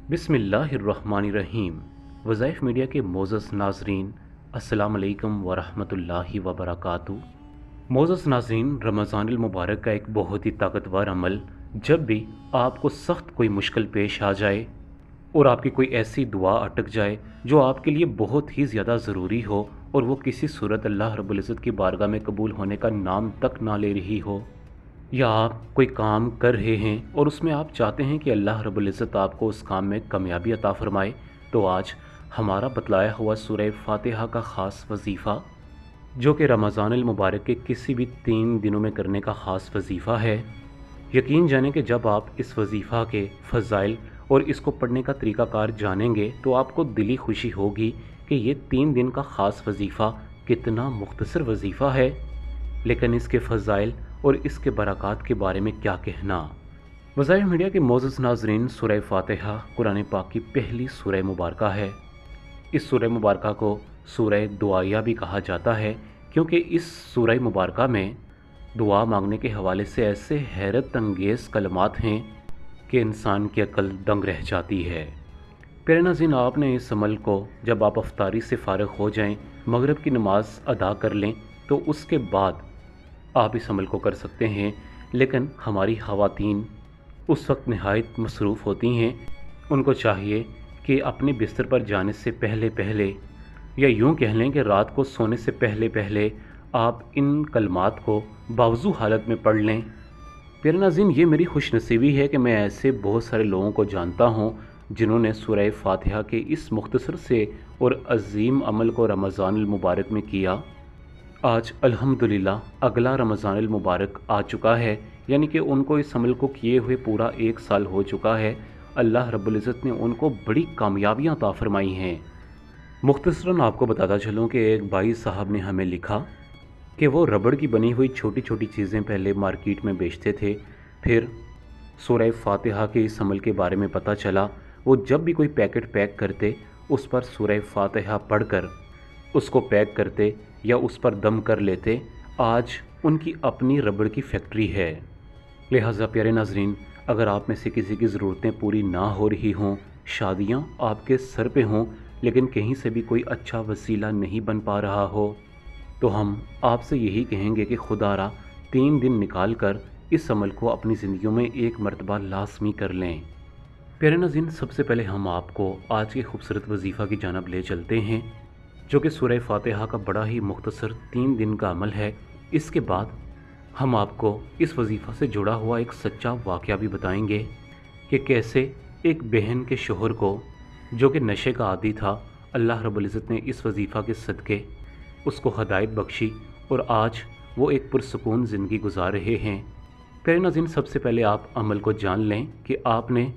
बिस्मिल्लाहिर्रहमानिर्रहीम। वज़ाइफ मीडिया के मोअज़्ज़ज़ नाज़रीन, अस्सलाम अलैकुम वरहमतुल्लाहि वबरकातुहू। मोअज़्ज़ज़ नाज़रीन, रमज़ानुल मुबारक का एक बहुत ही ताकतवर अमल, जब भी आपको सख्त कोई मुश्किल पेश आ जाए और आपकी कोई ऐसी दुआ अटक जाए जो आपके लिए बहुत ही ज़्यादा ज़रूरी हो और वो किसी सूरत अल्लाह रब्बुल इज़्ज़त की बारगाह में कबूल होने का नाम तक ना ले रही हो, या आप कोई काम कर रहे हैं और उसमें आप चाहते हैं कि अल्लाह रब्बुल इज़्ज़त आपको उस काम में कामयाबी अता फ़रमाए, तो आज हमारा बतलाया हुआ सूरह फ़ातिहा का ख़ास वजीफ़ा, जो कि रमज़ानुल मुबारक के किसी भी 3 दिनों में करने का ख़ास वजीफ़ा है। यकीन जानें कि जब आप इस वजीफ़ा के फ़ज़ाइल और इसको पढ़ने का तरीक़ाकार जानेंगे तो आपको दिली खुशी होगी कि ये 3 दिन का ख़ास वजीफ़ा कितना मुख्तसर वजीफ़ा है, लेकिन इसके फ़ज़ाइल और इसके बरक़ात के बारे में क्या कहना। वज़ाइफ मीडिया के मोअज़्ज़ज़ नाज़रीन, सूरह फ़ातिहा कुरान पाक की पहली सूरह मुबारक है। इस सूरह मुबारक को सूरह दुआया भी कहा जाता है, क्योंकि इस सूरह मुबारक में दुआ मांगने के हवाले से ऐसे हैरत अंगेज़ कलमात हैं कि इंसान की अक्ल दंग रह जाती है। प्यारे नाज़रीन, आपने इस अमल को जब आप अफ्तारी से फ़ारिग हो जाएं, मगरिब की नमाज़ अदा कर लें, तो उसके बाद आप इस अमल को कर सकते हैं। लेकिन हमारी ख़वातीन उस वक्त नहायत मसरूफ़ होती हैं, उनको चाहिए कि अपने बिस्तर पर जाने से पहले पहले, या यूँ कह लें कि रात को सोने से पहले पहले, आप इन कलमात को बावज़ू हालत में पढ़ लें। प्यारे नाज़रीन, ये मेरी खुशनसीबी है कि मैं ऐसे बहुत सारे लोगों को जानता हूँ जिन्होंने सूरह फ़ातिहा के इस मुख्तसर से और अज़ीम अमल को रमज़ानुल मुबारक में किया। आज अल्हम्दुलिल्लाह अगला रमज़ानुल मुबारक आ चुका है, यानी कि उनको इस अमल को किए हुए पूरा 1 साल हो चुका है। अल्लाह रब्बुल इज़्ज़त ने उनको बड़ी कामयाबियाँ अता फ़रमाई हैं। मुख्तसरन आपको बताता चलूँ कि एक भाई साहब ने हमें लिखा कि वो रबड़ की बनी हुई छोटी छोटी चीज़ें पहले मार्केट में बेचते थे, फिर सूरह फ़ातिहा के इस अमल के बारे में पता चला। वो जब भी कोई पैकेट पैक करते, उस पर सूरह फ़ातिहा पढ़कर उसको पैक करते या उस पर दम कर लेते। आज उनकी अपनी रबड़ की फैक्ट्री है। लिहाजा प्यारे नाज़रीन, अगर आप में से किसी की ज़रूरतें पूरी ना हो रही हों, शादियां आपके सर पे हों, लेकिन कहीं से भी कोई अच्छा वसीला नहीं बन पा रहा हो, तो हम आपसे यही कहेंगे कि खुदारा 3 दिन निकाल कर इस अमल को अपनी ज़िंदगियों में एक मरतबा लाजमी कर लें। प्यारे नाज़रीन, सबसे पहले हम आपको आज के खूबसूरत वजीफ़ा की जानब ले चलते हैं, जो कि सूरह फ़ातिहा का बड़ा ही मुख्तसर 3 दिन का अमल है। इसके बाद हम आपको इस वजीफ़ा से जुड़ा हुआ एक सच्चा वाक़या भी बताएंगे कि कैसे एक बहन के शोहर को, जो कि नशे का आदी था, अल्लाह रब्बुल इज़्ज़त ने इस वजीफ़ा के सदक़े उसको हदायत बख्शी और आज वो एक पुरसुकून ज़िंदगी गुजार रहे हैं। प्यारे नाज़रीन, सबसे पहले आप अमल को जान लें कि आपने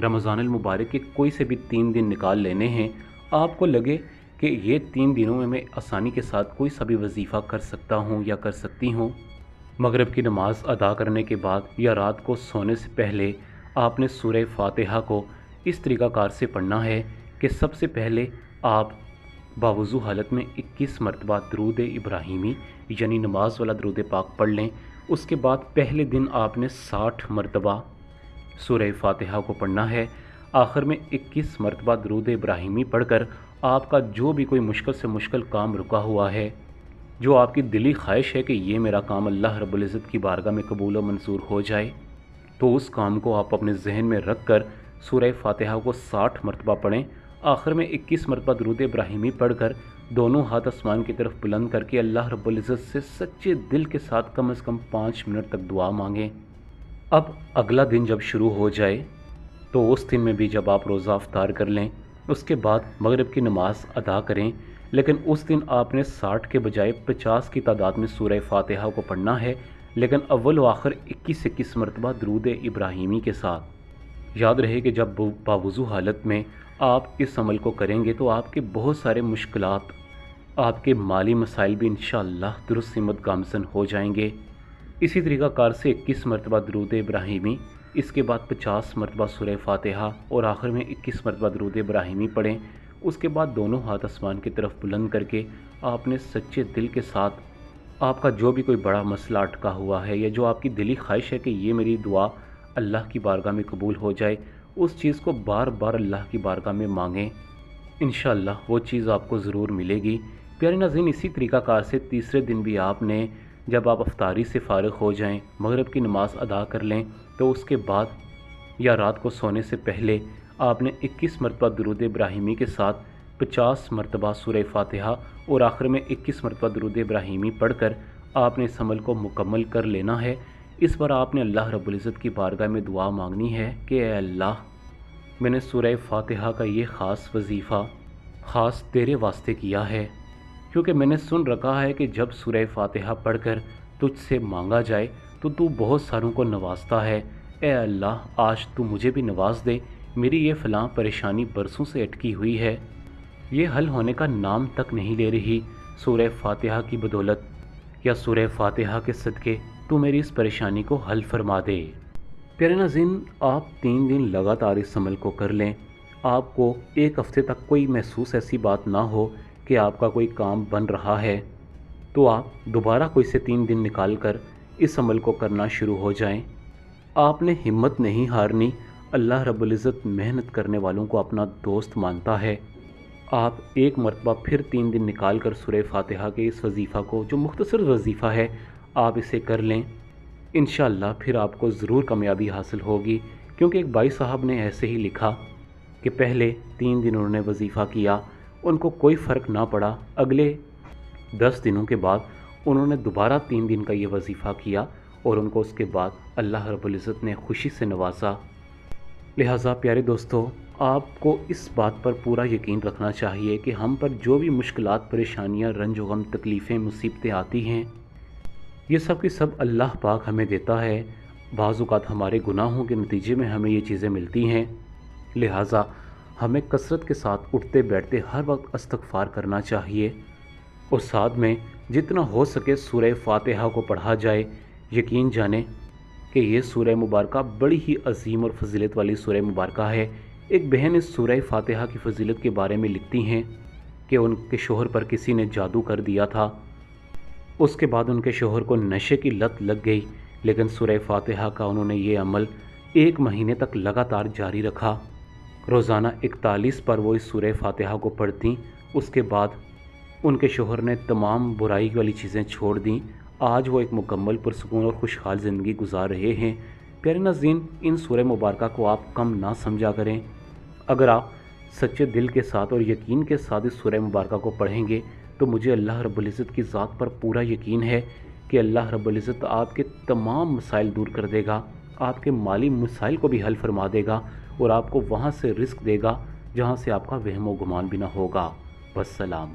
रमज़ानुल मुबारक के कोई से भी 3 दिन निकाल लेने हैं। आपको लगे कि ये 3 दिनों में मैं आसानी के साथ कोई सा भी वजीफ़ा कर सकता हूँ या कर सकती हूँ। मगरिब की नमाज़ अदा करने के बाद या रात को सोने से पहले आपने सूरह फ़ातिहा को इस तरीक़ाकार से पढ़ना है कि सबसे पहले आप बावुज़ू हालत में 21 मरतबा दरूद इब्राहिमी यानी नमाज वाला दरूद पाक पढ़ लें। उसके बाद पहले दिन आपने 60 मरतबा सूरह फ़ातिहा को पढ़ना है। आखिर में 21 मरतबा दरूद इब्राहिमी पढ़कर आपका जो भी कोई मुश्किल से मुश्किल काम रुका हुआ है, जो आपकी दिली ख्वाहिश है कि ये मेरा काम अल्लाह रब्बुल इज़्ज़त की बारगाह में कबूल व मंजूर हो जाए, तो उस काम को आप अपने जहन में रख कर सूरह फ़ातिहा को 60 मरतबा पढ़ें। आखिर में 21 मरतबा दरूद इब्राहिमी पढ़कर दोनों हाथ आसमान की तरफ बुलंद करके अल्लाह रब्बुल इज़्ज़त से सच्चे दिल के साथ कम से कम 5 मिनट तक दुआ मांगें। अब अगला दिन जब शुरू हो जाए, तो उस दिन में भी जब आप रोज़ा अफ्तार कर लें, उसके बाद मगरिब की नमाज़ अदा करें, लेकिन उस दिन आपने 60 के बजाय 50 की तादाद में सूरह फ़ातिहा को पढ़ना है, लेकिन अव्वल व आखिर 21-21 मरतबा दरूद इब्राहिमी के साथ। याद रहे कि जब बावुज़ू हालत में आप इस अमल को करेंगे तो आपके बहुत सारे मुश्किलात, आपके माली मसाइल भी इंशाअल्लाह दुरुस्त सिमत गामज़न हो जाएंगे। इसी तरीक़ाकार से 21 मरतबा दरूद इब्राहिमी, इसके बाद 50 मरतबा सूरह फ़ातिहा और आखिर में 21 मरतबा दरूद इब्राहिमी पढ़ें। उसके बाद दोनों हाथ आसमान की तरफ बुलंद करके आपने सच्चे दिल के साथ आपका जो भी कोई बड़ा मसला अटका हुआ है या जो आपकी दिली ख्वाहिश है कि ये मेरी दुआ अल्लाह की बारगाह में कबूल हो जाए, اس چیज़ کو بار بار اللہ کی بارگاہ میں مانگیں، انشاءاللہ وہ چیز آپ کو ضرور ملے گی۔ پیارے ناظرین، اسی طریقہ کار سے تیسرے دن بھی آپ نے، جب آپ افطاری سے فارغ ہو جائیں، مغرب کی نماز ادا کر لیں، تو اس کے بعد یا رات کو سونے سے پہلے آپ نے 21 مرتبہ درود ابراہیمی کے ساتھ 50 مرتبہ سورہ فاتحہ اور آخر میں 21 مرتبہ درود ابراہیمی پڑھ کر آپ نے اس عمل کو مکمل کر لینا ہے۔ اس پر آپ نے اللہ رب العزت کی بارگاہ میں دعا مانگنی ہے کہ اے اللہ، میں نے سورہ فاتحہ کا یہ خاص وظیفہ خاص تیرے واسطے کیا ہے، کیونکہ میں نے سن رکھا ہے کہ جب سورہ فاتحہ پڑھ کر تجھ سے مانگا جائے تو بہت ساروں کو نوازتا ہے۔ اے اللہ، آج تو مجھے بھی نواز دے، میری یہ فلاں پریشانی برسوں سے اٹکی ہوئی ہے، یہ حل ہونے کا نام تک نہیں لے رہی۔ سورہ فاتحہ کی بدولت یا سورہ فاتحہ کے صدقے تو میری اس پریشانی کو حل فرما دے۔ پیارے ناظرین، آپ 3 دن لگاتار اس عمل کو کر لیں، آپ کو ایک ہفتے تک کوئی محسوس ایسی بات نہ ہو کہ آپ کا کوئی کام بن رہا ہے، تو آپ دوبارہ کوئی سے 3 دن نکال کر اس عمل کو کرنا شروع ہو جائیں۔ آپ نے ہمت نہیں ہارنی، اللہ رب العزت محنت کرنے والوں کو اپنا دوست مانتا ہے۔ آپ ایک مرتبہ پھر 3 دن نکال کر سورہ فاتحہ کے اس وظیفہ کو، جو مختصر وظیفہ ہے، آپ اسے کر لیں، انشاءاللہ پھر آپ کو ضرور کامیابی حاصل ہوگی۔ کیونکہ ایک بھائی صاحب نے ایسے ہی لکھا کہ پہلے 3 دن انہوں نے وظیفہ کیا، ان کو کوئی فرق نہ پڑا، اگلے 10 دنوں کے بعد انہوں نے دوبارہ 3 دن کا یہ وظیفہ کیا اور ان کو اس کے بعد اللہ رب العزت نے خوشی سے نوازا۔ لہٰذا پیارے دوستو، آپ کو اس بات پر پورا یقین رکھنا چاہیے کہ ہم پر جو بھی مشکلات، پریشانیاں، رنج و غم، تکلیفیں، مصیبتیں آتی ہیں، یہ سب کی سب اللہ پاک ہمیں دیتا ہے۔ بعض اوقات ہمارے گناہوں کے نتیجے میں ہمیں یہ چیزیں ملتی ہیں، لہٰذا ہمیں کثرت کے ساتھ اٹھتے بیٹھتے ہر وقت استغفار کرنا چاہیے، اور ساتھ میں جتنا ہو سکے سورہ فاتحہ کو پڑھا جائے۔ یقین جانیں کہ یہ سورہ مبارکہ بڑی ہی عظیم اور فضیلت والی سورہ مبارکہ ہے۔ ایک بہن اس سورہ فاتحہ کی فضیلت کے بارے میں لکھتی ہیں کہ ان کے شوہر پر کسی نے جادو کر دیا تھا، اس کے بعد ان کے شوہر کو نشے کی لت لگ گئی، لیکن سورہ فاتحہ کا انہوں نے یہ عمل 1 مہینے تک لگاتار جاری رکھا۔ روزانہ 41 بار وہ اس سورہ فاتحہ کو پڑھتیں، اس کے بعد ان کے شوہر نے تمام برائی والی چیزیں چھوڑ دیں۔ آج وہ ایک مکمل پرسکون اور خوشحال زندگی گزار رہے ہیں۔ پیارے ناظرین، ان سورہ مبارکہ کو آپ کم نہ سمجھا کریں۔ اگر آپ سچے دل کے ساتھ اور یقین کے ساتھ اس سورہ مبارکہ کو پڑھیں گے تو مجھے اللہ رب العزت کی ذات پر پورا یقین ہے کہ اللہ رب العزت آپ کے تمام مسائل دور کر دے گا، آپ کے مالی مسائل کو بھی حل فرما دے گا، اور آپ کو وہاں سے رزق دے گا جہاں سے آپ کا وہم و گمان بھی نہ ہوگا۔ والسلام۔